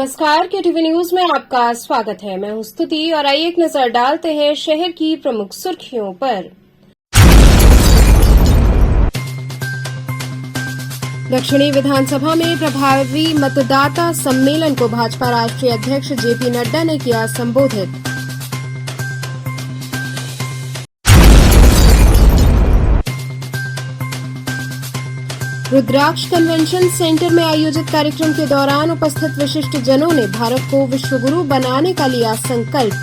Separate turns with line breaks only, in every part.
नमस्कार, KTV news में आपका स्वागत है। मैं हूं स्तुति और आइए एक नजर डालते हैं शहर की प्रमुख सुर्खियों पर। दक्षिणी विधानसभा में प्रभावी मतदाता सम्मेलन को भाजपा राष्ट्रीय अध्यक्ष जेपी नड्डा ने किया संबोधित। रुद्राक्ष कन्वेंशन सेंटर में आयोजित कार्यक्रम के दौरान उपस्थित विशिष्ट जनों ने भारत को विश्वगुरु बनाने का लिया संकल्प।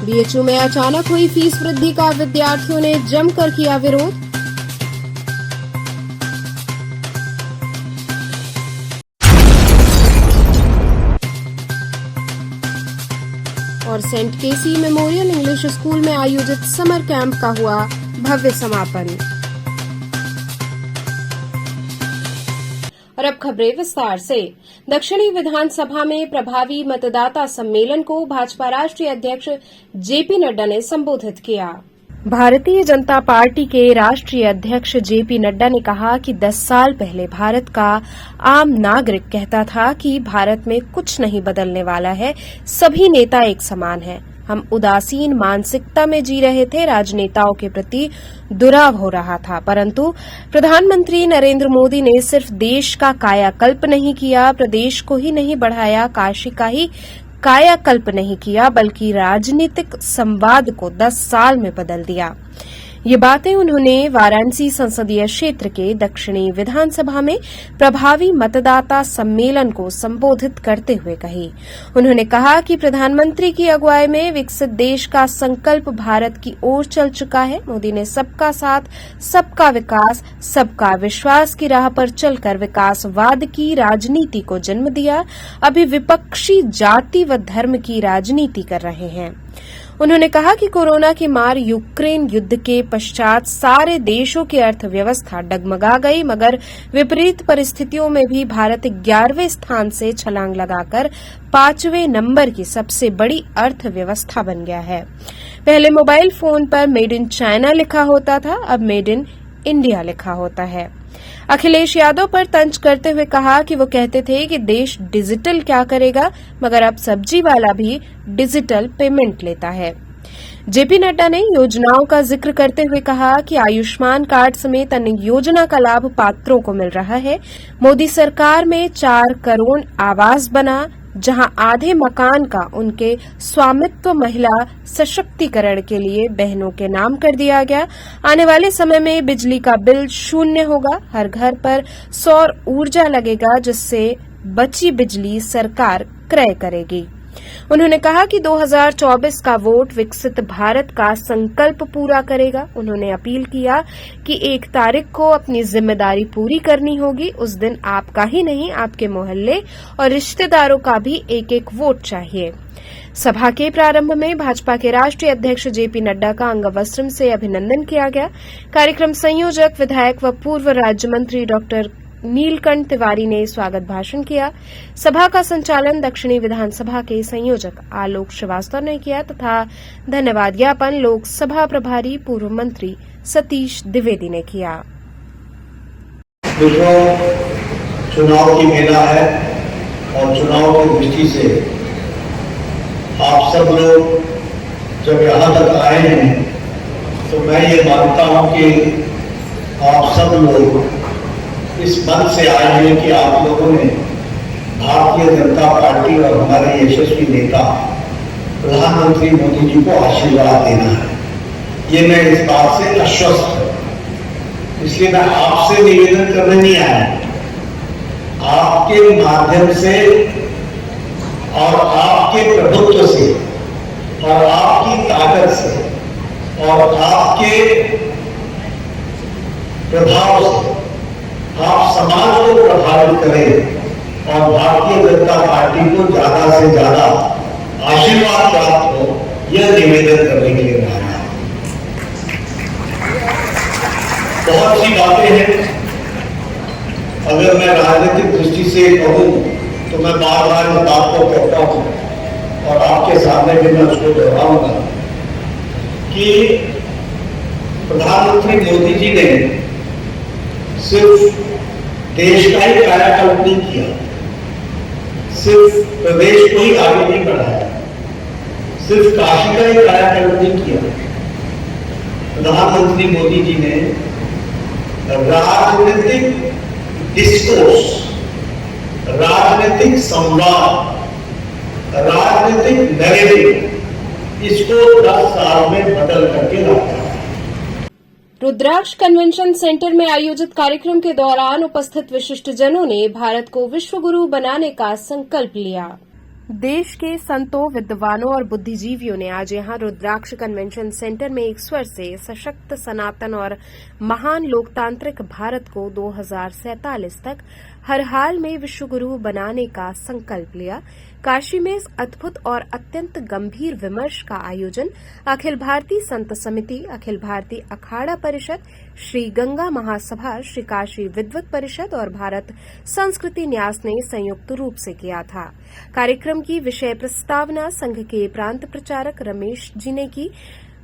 बीएचयू में अचानक हुई फीस वृद्धि का विद्यार्थियों ने जमकर किया विरोध। और सेंट केसी मेमोरियल इंग्लिश स्कूल में आयोजित समर कैंप का हुआ भव्य समापन। और अब खबरें विस्तार से। दक्षिणी विधानसभा में प्रभावी मतदाता सम्मेलन को भाजपा राष्ट्रीय अध्यक्ष जेपी नड्डा ने संबोधित किया। भारतीय जनता पार्टी के राष्ट्रीय अध्यक्ष जेपी नड्डा ने कहा कि 10 साल पहले भारत का आम नागरिक कहता था कि भारत में कुछ नहीं बदलने वाला है, सभी नेता एक समान हैं। हम उदासीन मानसिकता में जी रहे थे, राजनेताओं के प्रति दुराव हो रहा था। परंतु प्रधानमंत्री नरेंद्र मोदी ने सिर्फ देश का कायाकल्प नहीं किया, प्रदेश को ही नहीं बढ़ाया, काशी का ही कायाकल्प नहीं किया, बल्कि राजनीतिक संवाद को 10 साल में बदल दिया। ये बातें उन्होंने वाराणसी संसदीय क्षेत्र के दक्षिणी विधानसभा में प्रभावी मतदाता सम्मेलन को संबोधित करते हुए कही। उन्होंने कहा कि प्रधानमंत्री की अगुवाई में विकसित देश का संकल्प भारत की ओर चल चुका है। मोदी ने सबका साथ, सबका विकास, सबका विश्वास की राह पर चलकर विकासवाद की राजनीति को जन्म दिया। अभी विपक्षी जाति व धर्म की राजनीति कर रहे हैं। उन्होंने कहा कि कोरोना की मार, यूक्रेन युद्ध के पश्चात सारे देशों की अर्थव्यवस्था डगमगा गई, मगर विपरीत परिस्थितियों में भी भारत 11वें स्थान से छलांग लगाकर 5वें नंबर की सबसे बड़ी अर्थव्यवस्था बन गया है। पहले मोबाइल फोन पर मेड इन चाइना लिखा होता था, अब मेड इन इंडिया लिखा होता है। अखिलेश यादव पर तंज करते हुए कहा कि वो कहते थे कि देश डिजिटल क्या करेगा, मगर अब सब्जी वाला भी डिजिटल पेमेंट लेता है। जेपी नड्डा ने योजनाओं का जिक्र करते हुए कहा कि आयुष्मान कार्ड समेत अन्य योजना का लाभ पात्रों को मिल रहा है। मोदी सरकार में 4 करोड़ आवास बना, जहां आधे मकान का उनके स्वामित्व महिला सशक्तिकरण के लिए बहनों के नाम कर दिया गया। आने वाले समय में बिजली का बिल 0 होगा, हर घर पर सौर ऊर्जा लगेगा, जिससे बची बिजली सरकार क्रय करेगी। उन्होंने कहा कि 2024 का वोट विकसित भारत का संकल्प पूरा करेगा। उन्होंने अपील किया कि 1 तारीख को अपनी जिम्मेदारी पूरी करनी होगी। उस दिन आपका ही नहीं, आपके मोहल्ले और रिश्तेदारों का भी 1-1 वोट चाहिए। सभा के प्रारंभ में भाजपा के राष्ट्रीय अध्यक्ष जेपी नड्डा का अंगवस्त्रम से अभिनंदन किया गया। कार्यक्रम संयोजक, विधायक व पूर्व राज्य मंत्री डॉक्टर नीलकंठ तिवारी ने स्वागत भाषण किया। सभा का संचालन दक्षिणी विधानसभा के संयोजक आलोक श्रीवास्तव ने किया तथा धन्यवाद ज्ञापन लोकसभा प्रभारी पूर्व मंत्री सतीश द्विवेदी ने किया।
चुनाव की मेला है और चुनाव की दृष्टि से आप सब लोग जब यहाँ तक आए हैं तो मैं ये मानता हूँ कि आप सब लोग इस मन से आए हैं कि आप लोगों ने भारतीय जनता पार्टी और हमारे यशस्वी नेता प्रधानमंत्री मोदी जी को आशीर्वाद देना है। ये मैं इस बात से आश्वस्त हूं। इसलिए मैं आपसे निवेदन करने नहीं आया, आपके माध्यम से और आपके प्रभुत्व से और आपकी ताकत से और आपके प्रभाव से आप समाज को प्रभावित करें और भारतीय जनता पार्टी को ज्यादा से ज्यादा आशीर्वाद प्राप्त हो, यह निवेदन करने के लिए आया है। बहुत सी बातें हैं, अगर मैं राजनीतिक दृष्टि से कहूं तो मैं बार बार इस बात को कहता हूं और आपके सामने भी मैं उसको दोहराऊंगा कि प्रधानमंत्री मोदी जी ने सिर्फ देश का ही कायाकल्प नहीं किया, सिर्फ प्रदेश को ही आगे नहीं बढ़ाया, सिर्फ काशी का ही कायाकल्प नहीं किया। प्रधानमंत्री मोदी जी ने राजनीतिक डिस्कोर्स, राजनीतिक संवाद, राजनीतिक नैरेटिव, इसको 10 साल में बदल करके रखा।
रुद्राक्ष कन्वेंशन सेंटर में आयोजित कार्यक्रम के दौरान उपस्थित विशिष्टजनों ने भारत को विश्व गुरु बनाने का संकल्प लिया। देश के संतों, विद्वानों और बुद्धिजीवियों ने आज यहां रुद्राक्ष कन्वेंशन सेंटर में एक स्वर से सशक्त, सनातन और महान लोकतांत्रिक भारत को 2047 तक हर हाल में विश्व गुरु बनाने का संकल्प लिया। काशी में इस अद्भुत और अत्यंत गंभीर विमर्श का आयोजन अखिल भारतीय संत समिति, अखिल भारतीय अखाड़ा परिषद, श्री गंगा महासभा, श्री काशी विद्वत परिषद और भारत संस्कृति न्यास ने संयुक्त रूप से किया था। कार्यक्रम की विषय प्रस्तावना संघ के प्रांत प्रचारक रमेश जी ने की।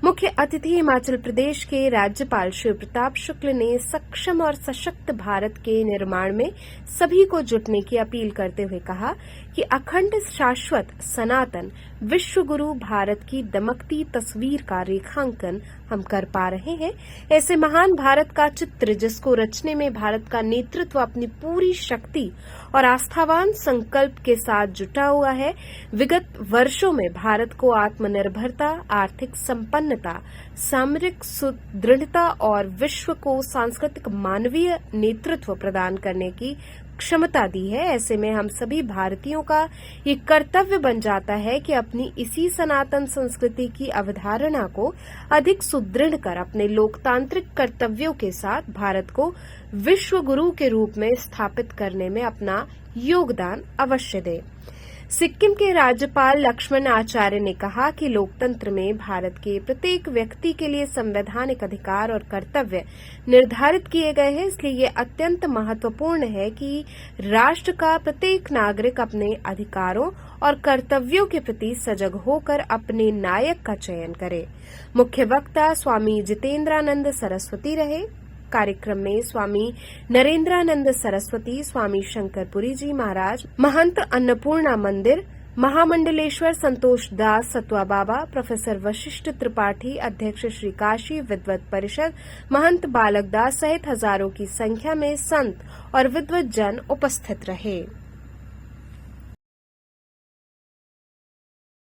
मुख्य अतिथि हिमाचल प्रदेश के राज्यपाल शिव प्रताप शुक्ल ने सक्षम और सशक्त भारत के निर्माण में सभी को जुटने की अपील करते हुए कहा कि अखंड, शाश्वत, सनातन विश्व गुरु भारत की दमकती तस्वीर का रेखांकन हम कर पा रहे हैं। ऐसे महान भारत का चित्र जिसको रचने में भारत का नेतृत्व अपनी पूरी शक्ति और आस्थावान संकल्प के साथ जुटा हुआ है। विगत वर्षों में भारत को आत्मनिर्भरता, आर्थिक संपन्नता, सामरिक सुदृढ़ता और विश्व को सांस्कृतिक मानवीय नेतृत्व प्रदान करने की क्षमता दी है। ऐसे में हम सभी भारतीयों का ये कर्तव्य बन जाता है कि अपनी इसी सनातन संस्कृति की अवधारणा को अधिक सुदृढ़ कर अपने लोकतांत्रिक कर्तव्यों के साथ भारत को विश्व गुरु के रूप में स्थापित करने में अपना योगदान अवश्य दें। सिक्किम के राज्यपाल लक्ष्मण आचार्य ने कहा कि लोकतंत्र में भारत के प्रत्येक व्यक्ति के लिए संवैधानिक अधिकार और कर्तव्य निर्धारित किए गए हैं, इसलिए ये अत्यंत महत्वपूर्ण है कि राष्ट्र का प्रत्येक नागरिक अपने अधिकारों और कर्तव्यों के प्रति सजग होकर अपने नायक का चयन करे। मुख्य वक्ता स्वामी जितेंद्रानंद सरस्वती रहे। कार्यक्रम में स्वामी नरेंद्रानंद सरस्वती, स्वामी शंकरपुरी जी महाराज, महंत अन्नपूर्णा मंदिर, महामंडलेश्वर संतोष दास सतवा बाबा, प्रोफेसर वशिष्ठ त्रिपाठी, अध्यक्ष श्री काशी विद्वत परिषद, महंत बालक दास सहित हजारों की संख्या में संत और विद्वत जन उपस्थित रहे।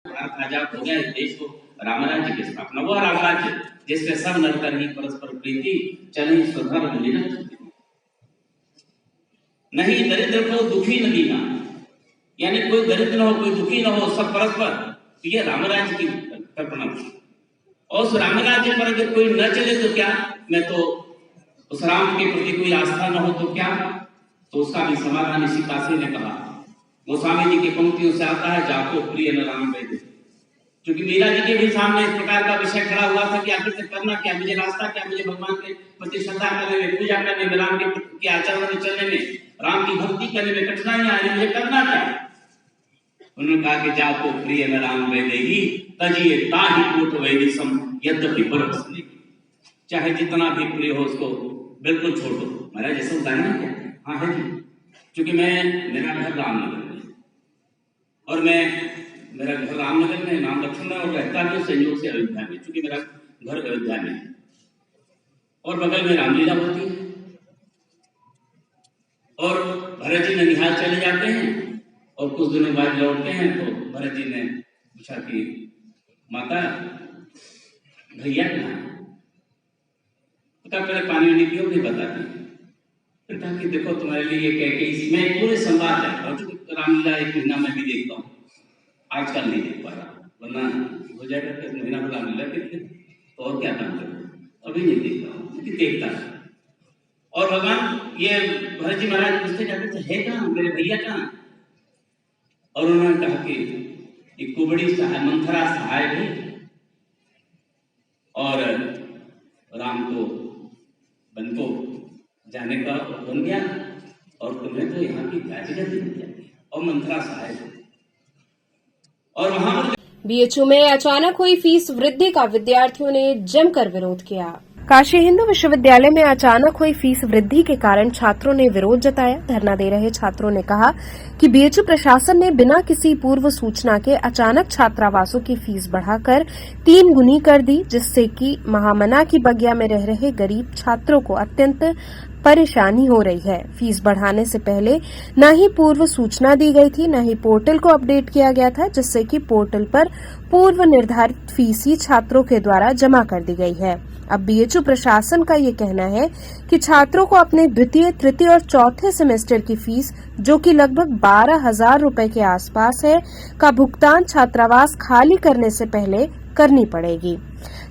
आजाद हो गया इस देश को रामराज्य की स्थापना, वो रामराज्य जिससे सब नर ही परस्पर प्रीति चले स्वधर्म निरंतर। नहीं दरिद्र को दुखी न दीना, यानी कोई दरिद्र न हो, कोई दुखी न हो, सब परस्पर। तो ये रामराज्य की कल्पना थी। और उस रामराज्य पर अगर कोई न चले तो क्या, मैं तो उस राम के प्रति कोई आस्था न हो तो क्या, तो उसका भी समाधान इसी काशी ने कहा। गोस्वामी जी की पंक्तियों से आता है, जाको प्रिय न राम वैद्य। क्योंकि मीरा जी के भी सामने इस प्रकार का विषय खड़ा हुआ था कि आखिर करना क्या, मुझे रास्ता क्या, मुझे भगवान के प्रति श्रद्धा करने में, पूजा करने में, राम के आचरण में चलने में, राम की भक्ति करने में कठिनाइयां आ रही, मुझे करना क्या। उन्होंने कहा कि जाको प्रिय न राम वैदेही तजिए ताहि कोट वैदिसम यद्यपि परवश नहीं। चाहे जितना भी प्रिय हो उसको बिल्कुल छोड़ दो। महाराज जैसे बताना क्या, हाँ है जी, क्योंकि मेरा घर रामनगर में और मेरा घर रामनगर में, नाम लक्ष्मण में, और रहता भी संयोग से अयोध्या में, क्योंकि मेरा घर अयोध्या में है और बगल में रामलीला होती है। और भरत जी ननिहाल चले जाते हैं और कुछ दिनों बाद लौटते हैं तो भरत जी ने पूछा कि माता भैया कहाँ, पहले पानी वानी पियो भी बता दी। फिर कहा कि देखो तुम्हारे लिए ये कह के इसमें पूरे संवाद है, और रामलीला एक महीना में भी देखता हूँ, आजकल नहीं देख पा रहा, वरना हो जाएगा कि महीना भर रामलीला देखते तो और क्या काम करूँ, अभी नहीं देख रहा हूँ, क्योंकि देखता है। और भगवान ये भरत जी महाराज पूछते जाते थे, है कहाँ मेरे भैया कहाँ। और उन्होंने कहा कि एक कुबड़ी सहाय, मंथरा सहाय भी, और राम को वन को जाने का बन गया, और तुम्हें तो यहाँ की जगह दी जाती, और मंथरा सहाय और वहां
बीएचयू में अचानक हुई फीस वृद्धि का विद्यार्थियों ने जमकर विरोध किया। काशी हिंदू विश्वविद्यालय में अचानक हुई फीस वृद्धि के कारण छात्रों ने विरोध जताया। धरना दे रहे छात्रों ने कहा कि बीएचयू प्रशासन ने बिना किसी पूर्व सूचना के अचानक छात्रावासों की फीस बढ़ाकर 3 गुनी कर दी, जिससे कि महामना की बगिया में रह रहे गरीब छात्रों को अत्यंत परेशानी हो रही है। फीस बढ़ाने से पहले न ही पूर्व सूचना दी गई थी, न ही पोर्टल को अपडेट किया गया था, जिससे कि पोर्टल पर पूर्व निर्धारित फीस ही छात्रों के द्वारा जमा कर दी गई है। अब बीएचयू प्रशासन का ये कहना है कि छात्रों को अपने द्वितीय, तृतीय और चौथे सेमेस्टर की फीस, जो कि लगभग 12,000 रुपए के आसपास है, का भुगतान छात्रावास खाली करने से पहले करनी पड़ेगी।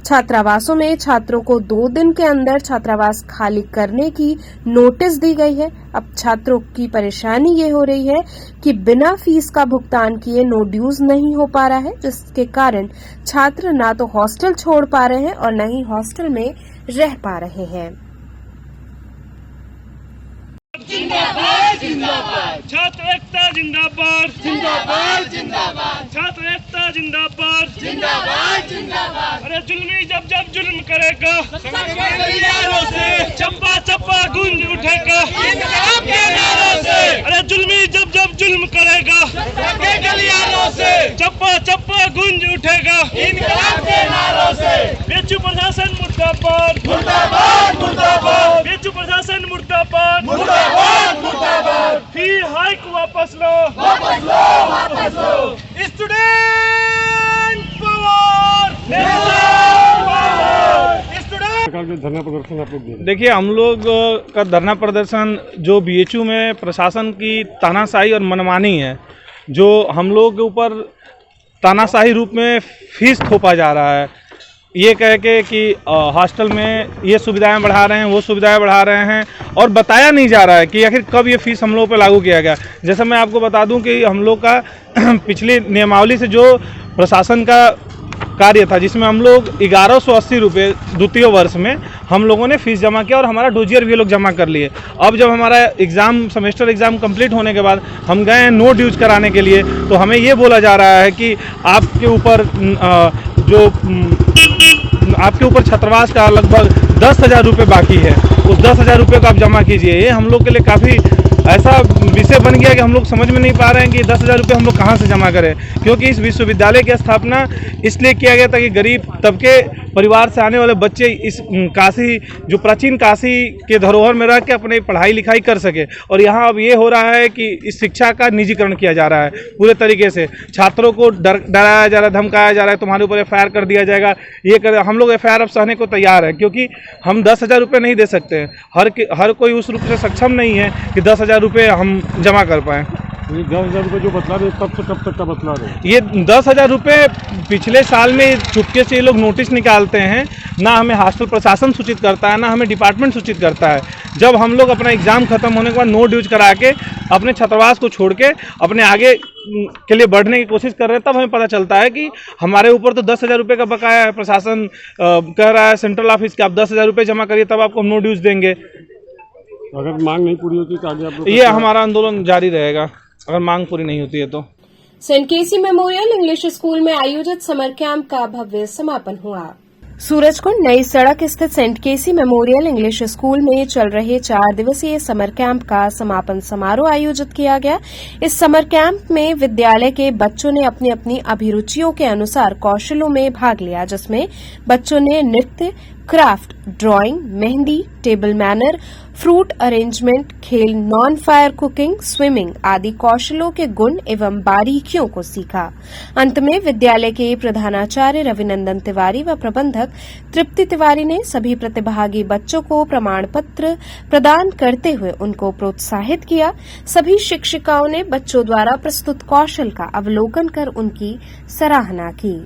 छात्रावासों में छात्रों को 2 दिन के अंदर छात्रावास खाली करने की नोटिस दी गई है। अब छात्रों की परेशानी ये हो रही है कि बिना फीस का भुगतान किए नो ड्यूज नहीं हो पा रहा है, जिसके कारण छात्र ना तो हॉस्टल छोड़ पा रहे हैं और न ही हॉस्टल में रह पा रहे हैं।
जिंदाबाद जिंदाबाद छात्र एकता जिंदाबाद जिंदाबाद जिंदाबाद छात्र एकता जिंदाबाद जिंदाबाद जिंदाबाद। अरे जुल्मी जब जब जुल्म करेगा गलियारों से चप्पा चप्पा गूंज उठेगा इनकलाब के नारों से। अरे जुल्मी जब जब जुल्म करेगा गलियारों से चप्पा चप्पा गूंज उठेगा इनकलाब के नारों से। बीएचयू प्रशासन मुर्दाबाद मुर्दाबाद मुर्दाबाद। बीएचयू प्रशासन मुर्दाबाद मुर्दाबाद मुर्दाबाद। फी हाइक वापस लो वापस लो वापस लो। स्टूडेंट पावर
धरना प्रदर्शन आप लोग
देखिए, हम लोग का धरना प्रदर्शन जो बीएचयू में प्रशासन की तानाशाही और मनमानी है, जो हम लोग के ऊपर तानाशाही रूप में फीस थोपा जा रहा है, ये कह के कि हॉस्टल में ये सुविधाएं बढ़ा रहे हैं, वो सुविधाएं बढ़ा रहे हैं, और बताया नहीं जा रहा है कि आखिर कब ये फीस हम लोगों पे लागू किया गया। जैसे मैं आपको बता दूं कि हम लोग का पिछली नियमावली से जो प्रशासन का कार्य था, जिसमें हम लोग 1180 रुपये द्वितीय वर्ष में हम लोगों ने फीस जमा किया और हमारा डोजियर भी लोग जमा कर लिए। अब जब हमारा एग्ज़ाम सेमेस्टर एग्ज़ाम कंप्लीट होने के बाद हम गए हैं नो ड्यूज कराने के लिए, तो हमें ये बोला जा रहा है कि आपके ऊपर छात्रावास का लगभग 10,000 रुपये बाकी है, उस 10,000 रुपये को आप जमा कीजिए। ये हम लोग के लिए काफ़ी ऐसा विषय बन गया कि हम लोग समझ में नहीं पा रहे हैं कि 10,000 रुपये हम लोग कहाँ से जमा करें, क्योंकि इस विश्वविद्यालय की स्थापना इसलिए किया गया था कि गरीब तबके परिवार से आने वाले बच्चे इस काशी, जो प्राचीन काशी के धरोहर में रह के अपनी पढ़ाई लिखाई कर सके। और यहाँ अब ये हो रहा है कि इस शिक्षा का निजीकरण किया जा रहा है पूरे तरीके से। छात्रों को डराया जा रहा है, धमकाया जा रहा है, तुम्हारे ऊपर FIR कर दिया जाएगा, ये कर। हम लोग FIR अब सहने को तैयार हैं, क्योंकि हम 10,000 रुपये नहीं दे सकते हैं। हर कोई उस रूप से सक्षम नहीं है कि 10,000 रुपये हम जमा कर पाएँ।
10,000 रुपये जो बतला रहे, तब से कब तक का बतला रहे?
ये 10,000 रुपये पिछले साल में चुपके से ये लोग नोटिस निकालते हैं, ना हमें हॉस्टल प्रशासन सूचित करता है, ना हमें डिपार्टमेंट सूचित करता है। जब हम लोग अपना एग्ज़ाम खत्म होने के बाद नो ड्यूज करा के अपने छात्रावास को छोड़ के अपने आगे के लिए बढ़ने की कोशिश कर रहे हैं, तब हमें पता चलता है कि हमारे ऊपर तो 10,000 रुपये का बकाया है। प्रशासन कह रहा है सेंट्रल ऑफिस के, आप 10,000 रुपये जमा करिए तब आपको हम नो ड्यूज देंगे।
अगर मांग नहीं पूरी होती तो आगे आप लोग
ये हमारा आंदोलन जारी रहेगा, अगर मांग पूरी नहीं होती है तो।
सेंट केसी मेमोरियल इंग्लिश स्कूल में आयोजित समर कैंप का भव्य समापन हुआ। सूरजकुंड नई सड़क स्थित सेंट केसी मेमोरियल इंग्लिश स्कूल में चल रहे 4 दिवसीय समर कैंप का समापन समारोह आयोजित किया गया। इस समर कैंप में विद्यालय के बच्चों ने अपनी अपनी अभिरुचियों के अनुसार कौशलों में भाग लिया, जिसमें बच्चों ने नृत्य, craft, drawing, mehndi, table manner, fruit arrangement, खेल, नॉन फायर कुकिंग, स्विमिंग आदि कौशलों के गुण एवं बारीकियों को सीखा। अंत में विद्यालय के प्रधानाचार्य रविनंदन तिवारी व प्रबंधक तृप्ति तिवारी ने सभी प्रतिभागी बच्चों को प्रमाण पत्र प्रदान करते हुए उनको प्रोत्साहित किया। सभी शिक्षिकाओं ने बच्चों द्वारा प्रस्तुत कौशल का अवलोकन कर उनकी सराहना की।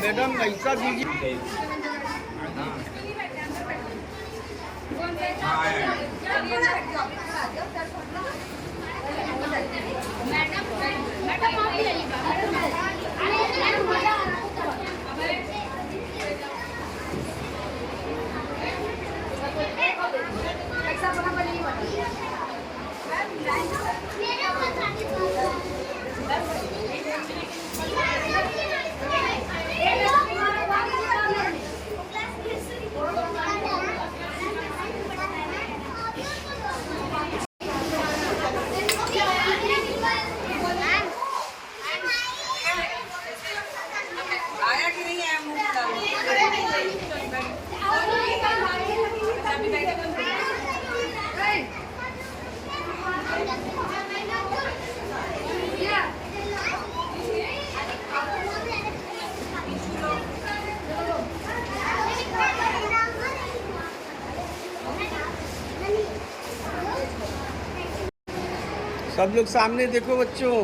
मैडम ऐसा दीजिए। सब लोग सामने देखो बच्चों।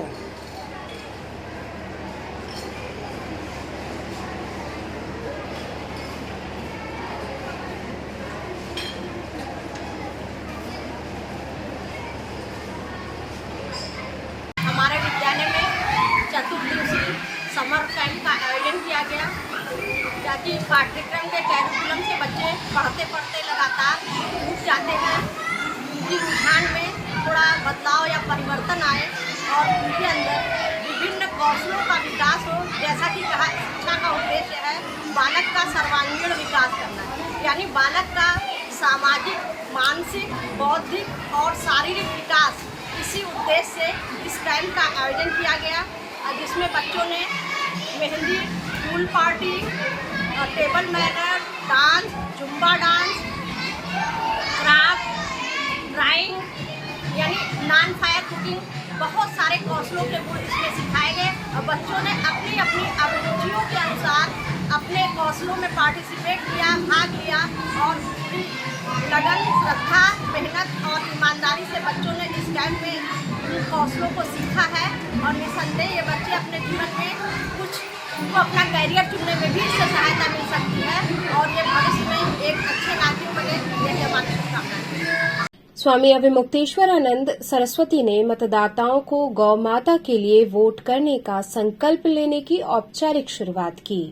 हमारे विद्यालय में चतुर्दिवसीय समर कैंप का आयोजन किया गया, ताकि पाठ्यक्रम के कैरिकुलम से बच्चे पढ़ते पढ़ते लगातार उठ जाते हैं, उनकी रुझान में थोड़ा बदलाव या परिवर्तन आए और उनके अंदर विभिन्न कौशलों का विकास हो। जैसा कि कहा, शिक्षा का उद्देश्य है बालक का सर्वांगीण विकास करना, यानी बालक का सामाजिक, मानसिक, बौद्धिक और शारीरिक विकास। इसी उद्देश्य से इस कैंप का आयोजन किया गया, जिसमें बच्चों ने mehndi, pool party, table manner, dance, Zumba dance, craft, drawing, यानी नॉन फायर कुकिंग, बहुत सारे कौशलों के गुण इसमें सिखाए गए और बच्चों ने अपनी अपनी अभिरुचियों के अनुसार अपने कौशलों में पार्टिसिपेट किया, भाग लिया और लगन, श्रद्धा, मेहनत और ईमानदारी से बच्चों ने इस कैंप में इन कौशलों को सीखा है। और निसंदेह ये बच्चे अपने जीवन में कुछ उनको अपना कैरियर चुनने में भी इससे सहायता मिल सकती है और ये भविष्य में एक अच्छे नागरिक बने, यही हमारी शुभकामना है।
स्वामी अविमुक्तेश्वरानंद सरस्वती ने मतदाताओं को गौ माता के लिए वोट करने का संकल्प लेने की औपचारिक शुरुआत की।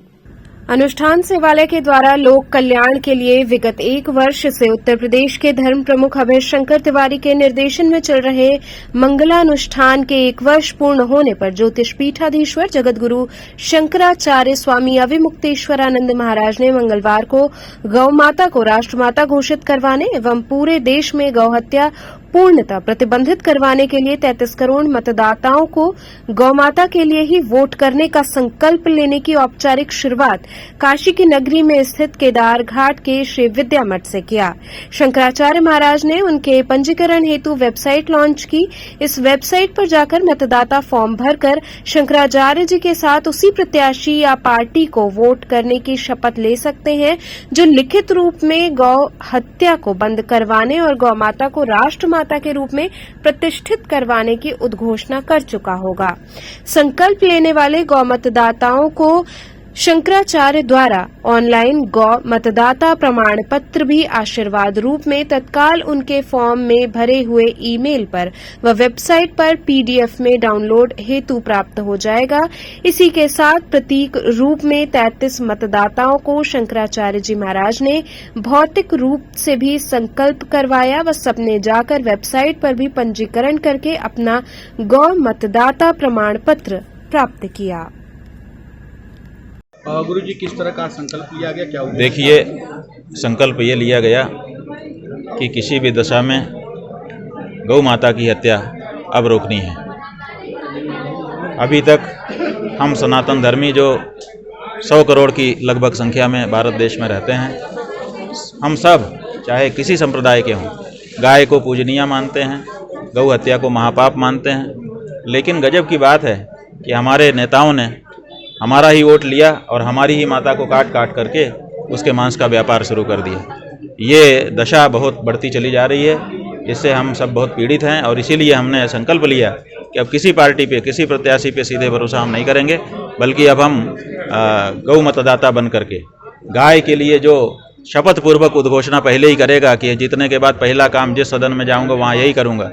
अनुष्ठान सेवालय के द्वारा लोक कल्याण के लिए विगत 1 वर्ष से उत्तर प्रदेश के धर्म प्रमुख अभय शंकर तिवारी के निर्देशन में चल रहे मंगलानुष्ठान के 1 वर्ष पूर्ण होने पर ज्योतिष पीठाधीश्वर जगतगुरु शंकराचार्य स्वामी अविमुक्तेश्वरानंद महाराज ने मंगलवार को गौ माता को राष्ट्रमाता घोषित करवाने एवं पूरे देश में गौ हत्या पूर्णतः प्रतिबंधित करवाने के लिए 33 करोड़ मतदाताओं को गौमाता के लिए ही वोट करने का संकल्प लेने की औपचारिक शुरुआत काशी की नगरी में स्थित केदार घाट के श्री विद्या मठ से किया। शंकराचार्य महाराज ने उनके पंजीकरण हेतु वेबसाइट लॉन्च की। इस वेबसाइट पर जाकर मतदाता फॉर्म भरकर शंकराचार्य जी के साथ उसी प्रत्याशी या पार्टी को वोट करने की शपथ ले सकते हैं जो लिखित रूप में गौ हत्या को बंद करवाने और गौ माता को राष्ट्र माता के रूप में प्रतिष्ठित करवाने की उद्घोषणा कर चुका होगा। संकल्प लेने वाले गौ मतदाताओं को शंकराचार्य द्वारा ऑनलाइन गौ मतदाता प्रमाण पत्र भी आशीर्वाद रूप में तत्काल उनके फॉर्म में भरे हुए ईमेल पर व वेबसाइट पर पीडीएफ में डाउनलोड हेतु प्राप्त हो जाएगा। इसी के साथ प्रतीक रूप में 33 मतदाताओं को शंकराचार्य जी महाराज ने भौतिक रूप से भी संकल्प करवाया व सबने जाकर वेबसाइट पर भी पंजीकरण करके अपना गौ मतदाता प्रमाण पत्र प्राप्त किया।
गुरु जी, किस तरह का संकल्प लिया गया, क्या उद्देश्य?
देखिए, संकल्प ये लिया गया कि किसी भी दशा में गौ माता की हत्या अब रोकनी है। अभी तक हम सनातन धर्मी जो 100 करोड़ की लगभग संख्या में भारत देश में रहते हैं, हम सब चाहे किसी संप्रदाय के हों, गाय को पूजनीय मानते हैं, गौ हत्या को महापाप मानते हैं। लेकिन गजब की बात है कि हमारे नेताओं ने हमारा ही वोट लिया और हमारी ही माता को काट काट करके उसके मांस का व्यापार शुरू कर दिया। ये दशा बहुत बढ़ती चली जा रही है, इससे हम सब बहुत पीड़ित हैं और इसीलिए हमने संकल्प लिया कि अब किसी पार्टी पे, किसी प्रत्याशी पे सीधे भरोसा हम नहीं करेंगे, बल्कि अब हम गौ मतदाता बन करके गाय के लिए जो शपथ पूर्वक उद्घोषणा पहले ही करेगा कि जीतने के बाद पहला काम जिस सदन में जाऊंगा वहाँ यही करूंगा,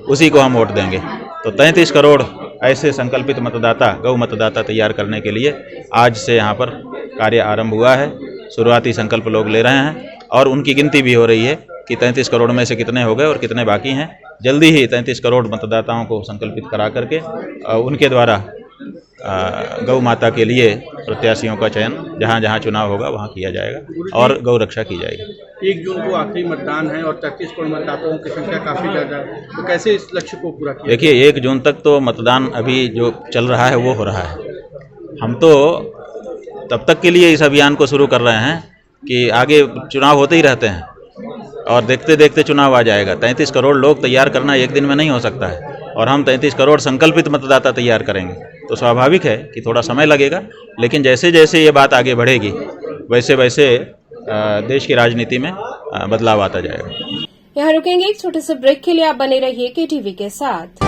उसी को हम वोट देंगे। तो 33 करोड़ ऐसे संकल्पित मतदाता, गौ मतदाता तैयार करने के लिए आज से यहाँ पर कार्य आरंभ हुआ है। शुरुआती संकल्प लोग ले रहे हैं और उनकी गिनती भी हो रही है कि 33 करोड़ में से कितने हो गए और कितने बाकी हैं। जल्दी ही 33 करोड़ मतदाताओं को संकल्पित करा करके उनके द्वारा गौ माता के लिए प्रत्याशियों का चयन जहाँ जहाँ चुनाव होगा वहाँ किया जाएगा और गौ रक्षा की जाएगी।
1 जून को आखिरी मतदान है और 33 करोड़ मतदाताओं की संख्या काफ़ी ज़्यादा है, तो कैसे इस लक्ष्य को पूरा किया?
देखिए, 1 जून तक तो मतदान अभी जो चल रहा है वो हो रहा है। हम तो तब तक के लिए इस अभियान को शुरू कर रहे हैं कि आगे चुनाव होते ही रहते हैं और देखते देखते चुनाव आ जाएगा। 33 करोड़ लोग तैयार करना एक दिन में नहीं हो सकता है और हम 33 करोड़ संकल्पित मतदाता तैयार करेंगे, तो स्वाभाविक है कि थोड़ा समय लगेगा। लेकिन जैसे जैसे ये बात आगे बढ़ेगी वैसे वैसे देश की राजनीति में बदलाव आता जाएगा।
यहाँ रुकेंगे एक छोटे से ब्रेक के लिए। आप बने रहिए केटीवी के साथ।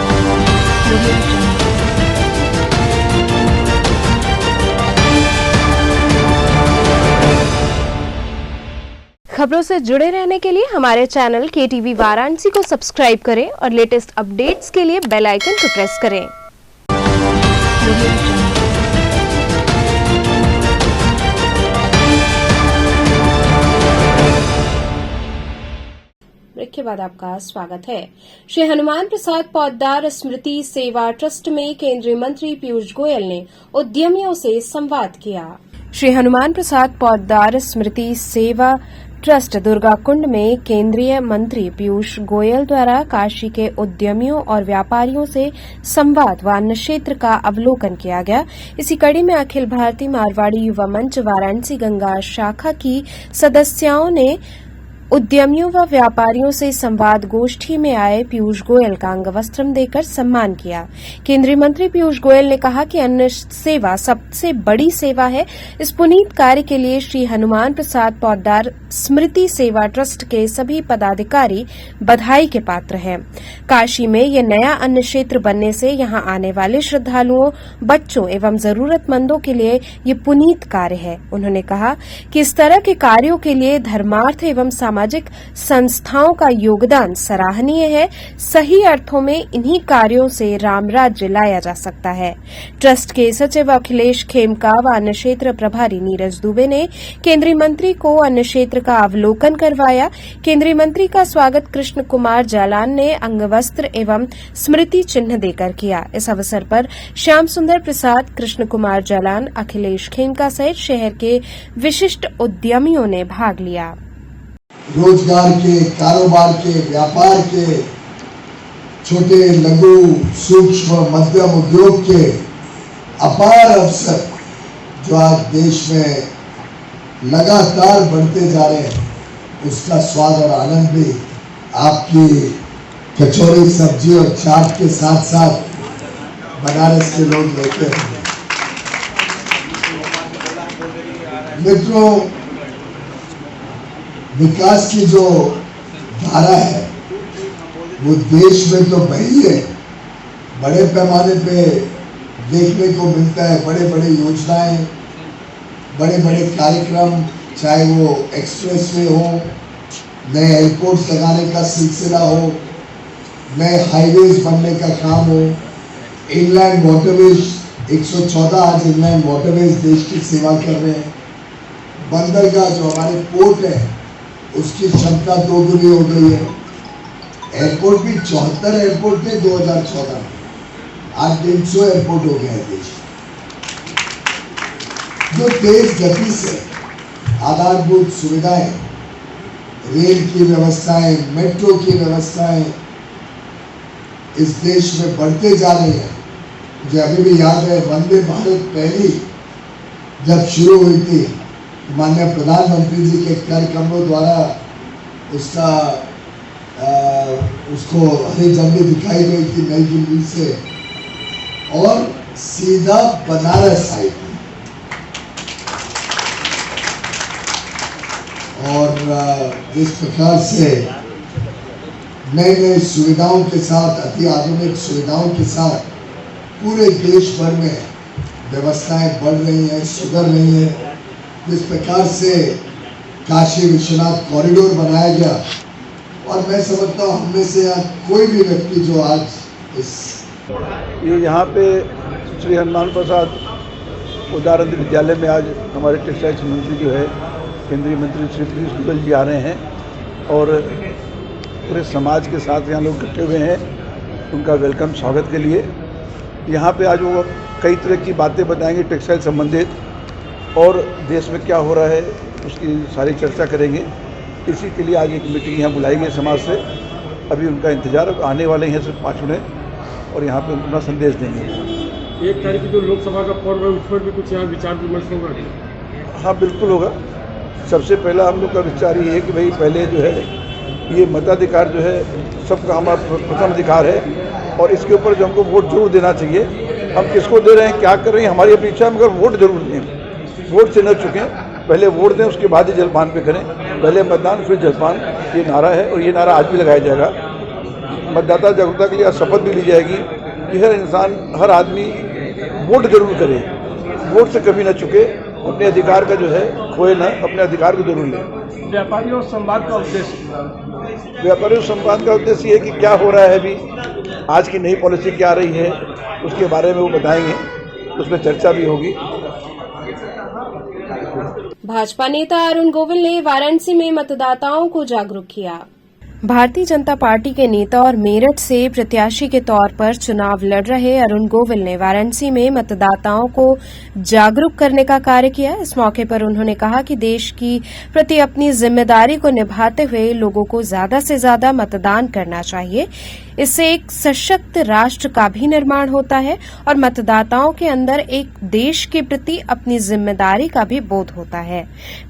खबरों से जुड़े रहने के लिए हमारे चैनल केटीवी वाराणसी को सब्सक्राइब करें और लेटेस्ट अपडेट्स के लिए बेल आइकन को प्रेस करें। ब्रेक के बाद आपका स्वागत है। श्री हनुमान प्रसाद पौद्दार स्मृति सेवा ट्रस्ट में केंद्रीय मंत्री पीयूष गोयल ने उद्यमियों से संवाद किया। श्री हनुमान प्रसाद पौद्दार स्मृति सेवा ट्रस्ट दुर्गाकुंड में केंद्रीय मंत्री पीयूष गोयल द्वारा काशी के उद्यमियों और व्यापारियों से संवाद व अन्य क्षेत्र का अवलोकन किया गया। इसी कड़ी में अखिल भारतीय मारवाड़ी युवा मंच वाराणसी गंगा शाखा की सदस्यों ने उद्यमियों व व्यापारियों से संवाद गोष्ठी में आए पीयूष गोयल का अंगवस्त्रम देकर सम्मान किया। केंद्रीय मंत्री पीयूष गोयल ने कहा कि अन्न सेवा सबसे बड़ी सेवा है। इस पुनीत कार्य के लिए श्री हनुमान प्रसाद पौद्दार स्मृति सेवा ट्रस्ट के सभी पदाधिकारी बधाई के पात्र हैं। काशी में ये नया अन्न क्षेत्र बनने से यहां आने वाले श्रद्धालुओं, बच्चों एवं जरूरतमंदों के लिए ये पुनीत कार्य है। उन्होंने कहा कि इस तरह के कार्यों के लिए धर्मार्थ एवं सामाजिक संस्थाओं का योगदान सराहनीय है। सही अर्थों में इन्हीं कार्यों से राम राज्य लाया जा सकता है। ट्रस्ट के सचिव अखिलेश खेमका व अन्न क्षेत्र प्रभारी नीरज दुबे ने केंद्रीय मंत्री को अन्न क्षेत्र का अवलोकन करवाया। केंद्रीय मंत्री का स्वागत कृष्ण कुमार जालान ने अंगवस्त्र एवं स्मृति चिन्ह देकर किया। इस अवसर पर श्याम सुंदर प्रसाद, कृष्ण कुमार जालान, अखिलेश खेमका सहित शहर के विशिष्ट उद्यमियों ने भाग लिया।
रोजगार के, कारोबार के, व्यापार के छोटे लघु सूक्ष्म मध्यम उद्योग के अपार अवसर जो आज देश में लगातार बढ़ते जा रहे हैं, उसका स्वाद और आनंद भी आपकी कचौरी सब्जी और चाट के साथ साथ बनारस के लोग लेते हैं। मित्रों, विकास की जो धारा है वो देश में तो बही है, बड़े पैमाने पे देखने को मिलता है। बड़े बड़े योजनाएं, बड़े बड़े कार्यक्रम, चाहे वो एक्सप्रेसवे हो, नए एयरपोर्ट लगाने का सिलसिला हो, नए हाईवेज बनने का काम हो, इनलैंड वाटरवेज 114 आज इनलैंड वाटरवेज देश की सेवा कर रहे हैं। बंदरगाह जो हमारे पोर्ट है उसकी क्षमता 2 गुनी हो गई है। एयरपोर्ट भी 74 एयरपोर्ट थे 2014 में, आज 150 एयरपोर्ट हो गया है देश। जो तेज गति से आधारभूत सुविधाएं, रेल की व्यवस्थाएं, मेट्रो की व्यवस्थाएं इस देश में बढ़ते जा रही हैं। मुझे अभी भी याद है वंदे भारत पहली जब शुरू हुई थी, माननीय प्रधानमंत्री जी के कर कमलों द्वारा उसको हरी झंडी दिखाई गई थी नई दिल्ली से और सीधा बनारस आई थी। और जिस प्रकार से नई नई सुविधाओं के साथ, अति आधुनिक सुविधाओं के साथ पूरे देश भर में व्यवस्थाएं बढ़ रही हैं, सुधर रही हैं, जिस प्रकार से काशी विश्वनाथ कॉरिडोर बनाया गया, और मैं समझता हूँ हमें से यहाँ कोई भी व्यक्ति जो आज
ये यहाँ पे श्री हनुमान प्रसाद उदारंद विद्यालय में आज हमारे टेक्सटाइल्स मंत्री जो है केंद्रीय मंत्री श्री पीयूष गोयल जी आ रहे हैं और पूरे समाज के साथ यहाँ लोग इकट्ठे हुए हैं उनका वेलकम स्वागत के लिए। यहाँ पे आज वो कई तरह की बातें बताएंगे टेक्सटाइल संबंधित और देश में क्या हो रहा है उसकी सारी चर्चा करेंगे। इसी के लिए आज एक मीटिंग यहाँ बुलाई गई समाज से। अभी उनका इंतजार आने वाले हैं सिर्फ 5 मिनट और यहाँ पे अपना संदेश देंगे।
1 तारीख की जो लोकसभा का पर्व है उस पर भी कुछ यहाँ विचार विमर्श होगा?
हाँ बिल्कुल होगा। सबसे पहला हम लोग का विचार ये है कि भाई पहले जो है ये मताधिकार जो है सबका हमारा प्रथम अधिकार है और इसके ऊपर जो हमको वोट जरूर देना चाहिए। हम किसको दे रहे हैं, क्या कर रहे हैं, हमारी अपनी इच्छा है, मगर वोट जरूर दें। वोट से न चुकें, पहले वोट दें उसके बाद ही जलपान पे करें। पहले मतदान फिर जलपान, ये नारा है और ये नारा आज भी लगाया जाएगा। मतदाता जागरूकता के लिए आज शपथ भी ली जाएगी कि हर इंसान, हर आदमी वोट जरूर करे, वोट से कभी न चुके, अपने अधिकार का जो है खोए न, अपने अधिकार को जरूर लें।
व्यापारियों संवाद का उद्देश्य
ये है कि क्या हो रहा है, अभी आज की नई पॉलिसी क्या आ रही है उसके बारे में वो बताएंगे, उसमें चर्चा भी होगी।
भाजपा नेता अरुण गोविल ने वाराणसी में मतदाताओं को जागरूक किया। भारतीय जनता पार्टी के नेता और मेरठ से प्रत्याशी के तौर पर चुनाव लड़ रहे अरुण गोविल ने वाराणसी में मतदाताओं को जागरूक करने का कार्य किया। इस मौके पर उन्होंने कहा कि देश की प्रति अपनी जिम्मेदारी को निभाते हुए लोगों को ज्यादा से ज्यादा मतदान करना चाहिए। इससे एक सशक्त राष्ट्र का भी निर्माण होता है और मतदाताओं के अंदर एक देश के प्रति अपनी जिम्मेदारी का भी बोध होता है।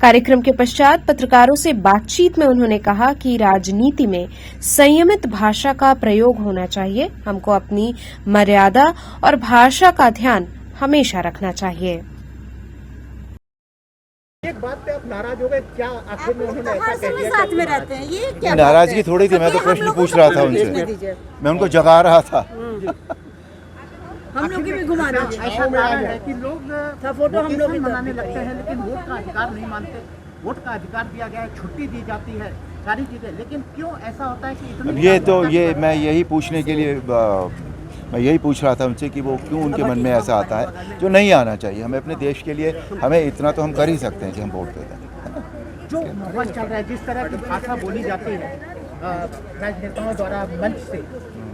कार्यक्रम के पश्चात पत्रकारों से बातचीत में उन्होंने कहा कि राजनीति में संयमित भाषा का प्रयोग होना चाहिए। हमको अपनी मर्यादा और भाषा का ध्यान हमेशा रखना चाहिए।
एक बात पे आप नाराज हो गए क्या? आखिर में उन्होंने ऐसा कह दिया,
साथ में रहते हैं, ये क्या
नाराजगी थोड़ी थी, मैं तो प्रश्न पूछ रहा था उनसे, मैं उनको जगा रहा था।
हम लोग की भी घुमा दीजिए।
ऐसा कारण है कि लोग फोटो हम लोग मनाने लगते हैं लेकिन वोट का अधिकार नहीं मानते। वोट का अधिकार दिया गया है, छुट्टी दी जाती है, सारी चीजें, लेकिन क्यों ऐसा होता है कि इतनी
मैं यही पूछने के लिए मैं यही पूछ रहा था उनसे कि वो क्यों उनके मन में ऐसा आता है जो नहीं आना चाहिए। हमें अपने देश के लिए, हमें इतना तो हम कर ही सकते हैं कि हम वोट दें।
जो माहौल चल रहा है, जिस तरह की भाषा बोली जाती है राजनेताओं द्वारा मंच से,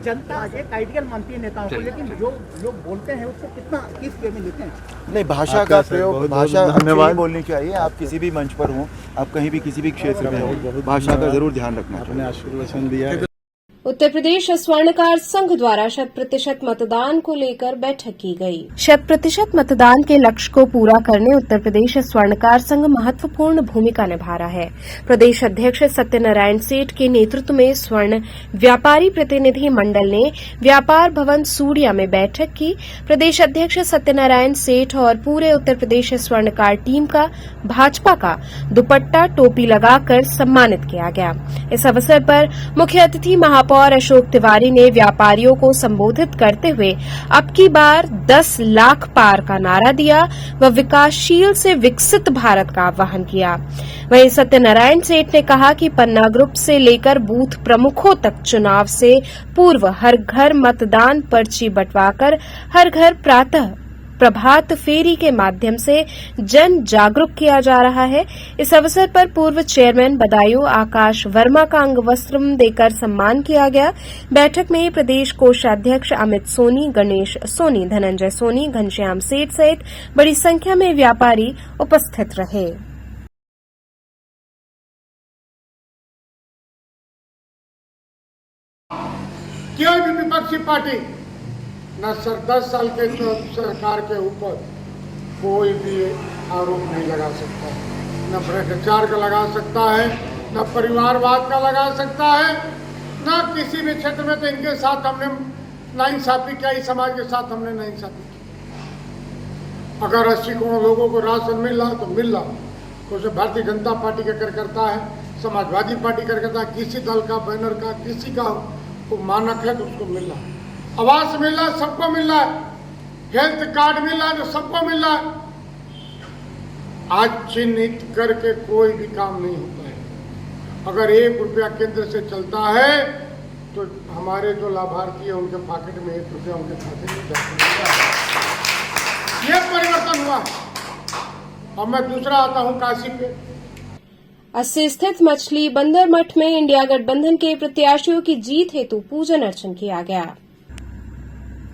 जनता एक आइडियल मानती है नेताओं को, लेकिन जो लोग बोलते हैं उसको कितना किस वे में लेते हैं?
नहीं, भाषा का प्रयोग, भाषा धन्यवाद बोलनी चाहिए। आप किसी भी मंच पर हों, आप कहीं भी किसी भी क्षेत्र में हो, भाषा का जरूर ध्यान रखना चाहिए।
उत्तर प्रदेश स्वर्णकार संघ द्वारा 100% मतदान को लेकर बैठक की गई। 100% मतदान के लक्ष्य को पूरा करने उत्तर प्रदेश स्वर्णकार संघ महत्वपूर्ण भूमिका निभा रहा है। प्रदेश अध्यक्ष सत्यनारायण सेठ के नेतृत्व में स्वर्ण व्यापारी प्रतिनिधि मंडल ने व्यापार भवन सूर्या में बैठक की। प्रदेश अध्यक्ष सत्यनारायण सेठ और पूरे उत्तर प्रदेश स्वर्णकार टीम का भाजपा का दुपट्टा टोपी लगाकर सम्मानित किया गया। इस अवसर पर मुख्य अतिथि महापौर अशोक तिवारी ने व्यापारियों को संबोधित करते हुए अब की बार 10 लाख पार का नारा दिया व विकासशील से विकसित भारत का आह्वान किया। वहीं सत्यनारायण सेठ ने कहा कि पन्ना ग्रुप से लेकर बूथ प्रमुखों तक चुनाव से पूर्व हर घर मतदान पर्ची बंटवाकर हर घर प्रातः प्रभात फेरी के माध्यम से जन जागरूक किया जा रहा है। इस अवसर पर पूर्व चेयरमैन बदायूं आकाश वर्मा का अंगवस्त्र देकर सम्मान किया गया। बैठक में प्रदेश कोषाध्यक्ष अमित सोनी, गणेश सोनी, धनंजय सोनी, घनश्याम सेठ सहित बड़ी संख्या में व्यापारी उपस्थित रहे।
कोई भी विपक्षी पार्टी न 10 साल के सरकार के ऊपर कोई भी आरोप नहीं लगा सकता है, न भ्रष्टाचार का लगा सकता है, न परिवारवाद का लगा सकता है, न किसी भी क्षेत्र में। तो इनके साथ हमने नाइंसाफी किया, इस समाज के साथ हमने नाइंसाफी की। अगर 80 करोड़ लोगों को राशन मिल रहा तो मिल रहा, तो भारतीय जनता पार्टी का कार्यकर्ता है, समाजवादी पार्टी कार्यकर्ता है, किसी दल का बैनर का किसी का को मानक है तो उसको मिल रहा है, आवास मिल रहा है, सबको मिल रहा है, हेल्थ कार्ड मिल रहा है तो सबको मिल रहा है। आज चिन्हित करके कोई भी काम नहीं होता है। अगर 1 रुपया केंद्र से चलता है तो हमारे जो लाभार्थी है उनके पॉकेट में 1 रुपया उनके खाते में जाता है। ये परिवर्तन हुआ है। और मैं दूसरा आता हूं काशी पे।
अस्सी स्थित मछली बंदर मठ में इंडिया गठबंधन के प्रत्याशियों की जीत हेतु पूजन अर्चन किया गया।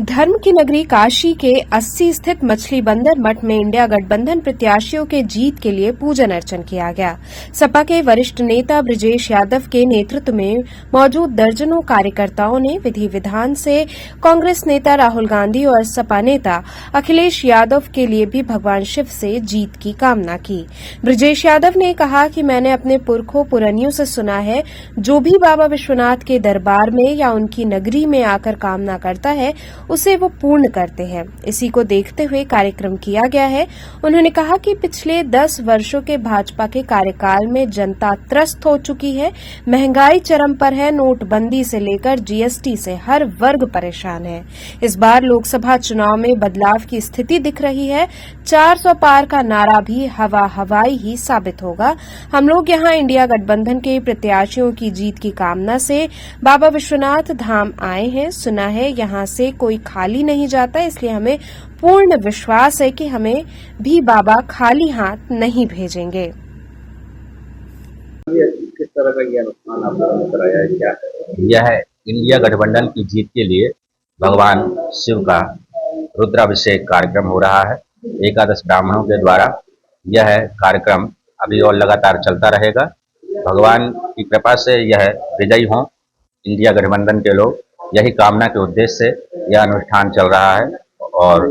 धर्म की नगरी काशी के 80 स्थित मछली बंदर मठ में इंडिया गठबंधन प्रत्याशियों के जीत के लिए पूजन अर्चन किया गया। सपा के वरिष्ठ नेता ब्रजेश यादव के नेतृत्व में मौजूद दर्जनों कार्यकर्ताओं ने विधि विधान से कांग्रेस नेता राहुल गांधी और सपा नेता अखिलेश यादव के लिए भी भगवान शिव से जीत की कामना की। ब्रजेश यादव ने कहा कि मैंने अपने पुरखों पुरनियों से सुना है, जो भी बाबा विश्वनाथ के दरबार में या उनकी नगरी में आकर कामना करता है उसे वो पूर्ण करते हैं। इसी को देखते हुए कार्यक्रम किया गया है। उन्होंने कहा कि पिछले 10 वर्षों के भाजपा के कार्यकाल में जनता त्रस्त हो चुकी है, महंगाई चरम पर है, नोटबंदी से लेकर जीएसटी से हर वर्ग परेशान है। इस बार लोकसभा चुनाव में बदलाव की स्थिति दिख रही है। 400 पार का नारा भी हवाई ही साबित होगा। हम लोग यहां इंडिया गठबंधन के प्रत्याशियों की जीत की कामना से बाबा विश्वनाथ धाम आए हैं। सुना है यहां से कोई खाली नहीं जाता, इसलिए हमें पूर्ण विश्वास है कि हमें भी बाबा खाली हाथ नहीं भेजेंगे।
किस तरह का यह अनुष्ठान आप लोगों ने कराया है, क्या है? यह इंडिया गठबंधन की जीत के लिए भगवान शिव का रुद्राभिषेक कार्यक्रम हो रहा है। 11 ब्राह्मणों के द्वारा यह कार्यक्रम अभी और लगातार चलता रहेगा। भगवान की कृपा से यह विजयी हों इंडिया गठबंधन के लोग, यही कामना के उद्देश्य से यह अनुष्ठान चल रहा है। और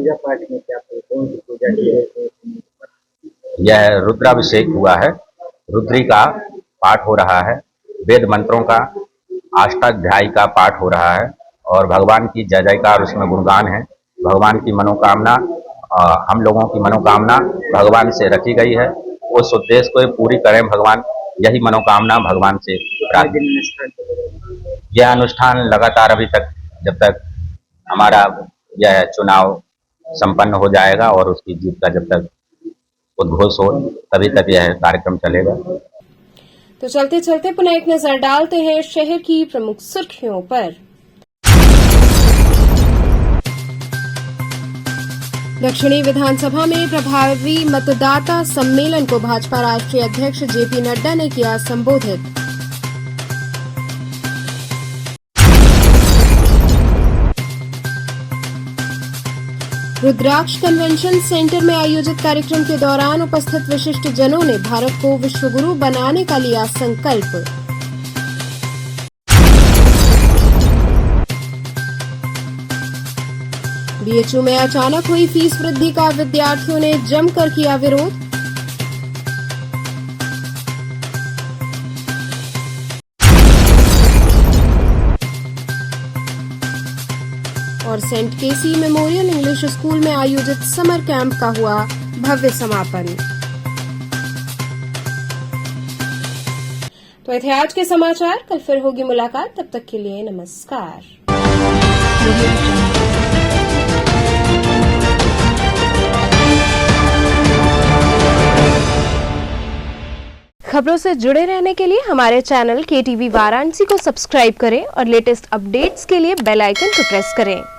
यह रुद्राभिषेक हुआ है, रुद्री का पाठ हो रहा है, वेद मंत्रों का अष्टाध्यायी का पाठ हो रहा है और भगवान की जय जयकार उसमें गुणगान है। भगवान की मनोकामना, हम लोगों की मनोकामना भगवान से रखी गई है, उस उद्देश्य को पूरी करें भगवान, यही मनोकामना भगवान से प्रार्थना। यह अनुष्ठान लगातार अभी तक, जब तक हमारा यह चुनाव संपन्न हो जाएगा और उसकी जीत का जब तक उद्घोष हो तभी तक यह कार्यक्रम चलेगा।
तो चलते चलते पुनः एक नजर डालते हैं शहर की प्रमुख सुर्खियों पर। दक्षिणी विधानसभा में प्रभावी मतदाता सम्मेलन को भाजपा राष्ट्रीय अध्यक्ष जेपी नड्डा ने किया संबोधित। रुद्राक्ष कन्वेंशन सेंटर में आयोजित कार्यक्रम के दौरान उपस्थित विशिष्ट जनों ने भारत को विश्वगुरु बनाने का लिया संकल्प। बीएचयू में अचानक हुई फीस वृद्धि का विद्यार्थियों ने जमकर किया विरोध। और सेंट केसी मेमोरियल इंग्लिश स्कूल में आयोजित समर कैंप का हुआ भव्य समापन। तो ये थे आज के समाचार। कल फिर होगी मुलाकात, तब तक के लिए नमस्कार। खबरों से जुड़े रहने के लिए हमारे चैनल KTV वाराणसी को सब्सक्राइब करें और लेटेस्ट अपडेट्स के लिए बेल आइकन को प्रेस करें।